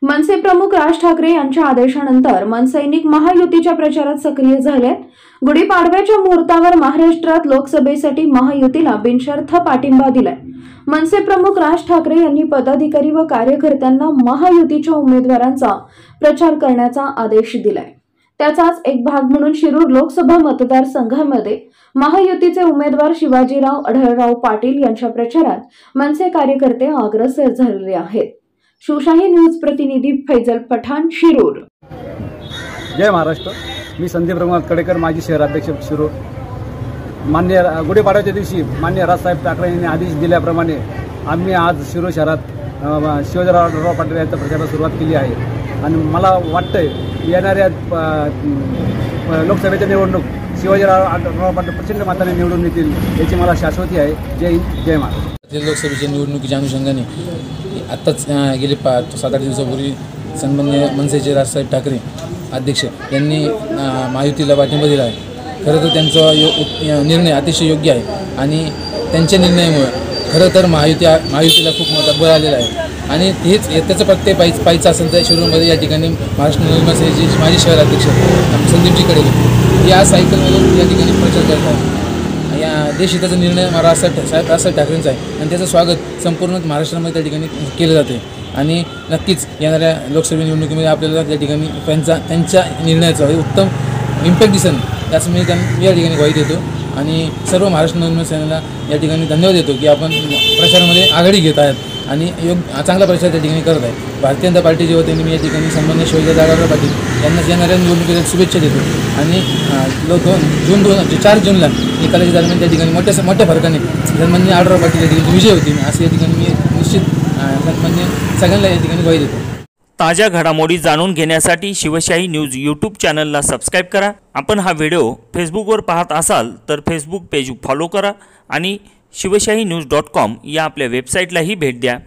मनसे प्रमुख राज ठाकरे यांच्या आदेशानंतर मनसैनिक महायुतीच्या प्रचारात सक्रिय झाले। गुढीपाडव्याच्या मुहूर्तावर महाराष्ट्रात लोकसभेसाठी महायुतीला बिनशर्त पाठिंबा दिलाय। मनसे प्रमुख राज ठाकरे यांनी पदाधिकारी व कार्यकर्त्यांना महायुतीच्या उमेदवारांचा प्रचार करण्याचा आदेश दिलाय। त्याचाच एक भाग म्हणून शिरूर लोकसभा मतदारसंघामध्ये महायुतीचे उमेदवार शिवाजीराव अढळराव पाटील यांच्या प्रचारात मनसे कार्यकर्ते अग्रेसर झालेले आहेत। शिवशाही न्यूज प्रतिनिधी फैजल पठाण, शिरूर। जय महाराष्ट्र। मी संदीप रघुनाथ कडेकर, माजी शहराध्यक्ष शिरूर। मान्य गुढीपाडव्याच्या दिवशी मान्य राजसाहेब ठाकरे यांनी आदेश दिल्याप्रमाणे आम्ही आज शिरूर शहरात शिवाजीराव अढळराव पाटील यांच्या प्रचाराला सुरुवात केली आहे आणि मला वाटतंय येणाऱ्या लोकसभेच्या निवडणूक शिवाजीराव अढळराव पाटील प्रचंड मताने निवडून येतील याची मला शाश्वती आहे। जय हिंद, जय महाराष्ट्र। लोकसभेच्या निवडणुकीच्या अनुषंगाने आत्ताच गेले 7-8 दिवसापूर्वी सन्माननीय मनसेचे राजसाहेब ठाकरे अध्यक्ष यांनी महायुतीला पाठिंबा दिला आहे। खरं तर त्यांचा निर्णय अतिशय योग्य आहे आणि त्यांच्या निर्णयामुळे खरं तर महायुतीला खूप मोठा बळ आलेला आहे आणि हेच त्याचं प्रत्येक पायीचं असेल तर शिरूरमध्ये या ठिकाणी महाराष्ट्र नवनिर्माण सेनेचे माजी शहराध्यक्ष संदीपजी कडेकर या सायकलमधून या ठिकाणी प्रचार करत आहेत। या देशहिताचा निर्णय राजसाहेब ठाकरेंचा आहे आणि त्याचं स्वागत संपूर्ण महाराष्ट्रामध्ये त्या ठिकाणी केलं जाते आणि नक्कीच येणाऱ्या लोकसभा निवडणुकीमध्ये आपल्याला त्या ठिकाणी त्यांच्या निर्णयाचा उत्तम इम्पॅक्ट दिसेल याचं मी या ठिकाणी ग्वाही देतो आणि सर्व महाराष्ट्र नवनिर्माण सेनेला या ठिकाणी धन्यवाद देतो की आपण प्रचारामध्ये आघाडी घेत आहेत आणि चांगला प्रचार त्या ठिकाणी करत आहे। भारतीय जनता पार्टीच्या वतीने मी या ठिकाणी सन्माननीय शिवाजीराव अढळराव पाटील यांना येणाऱ्या निवडणुकीला शुभेच्छा देतो आणि 4 जूनला निकालाच्या दरम्यान त्या ठिकाणी मोठ्या फरकाने सन्माननीय अढळराव पाटील या ठिकाणी विजय होतील असं या ठिकाणी मी निश्चित सन्माननीय सगळ्यांना या ठिकाणी ग्वाही देतो। ताज्या घडामोडी जाणून घेण्यासाठी शिवशाही न्यूज यूट्यूब चॅनलला सबस्क्राईब करा। आपण हा व्हिडिओ फेसबुकवर पाहत असाल तर फेसबुक पेज फॉलो करा आणि शिवशाही न्यूज.com या आपल्या वेबसाईटलाही भेट द्या।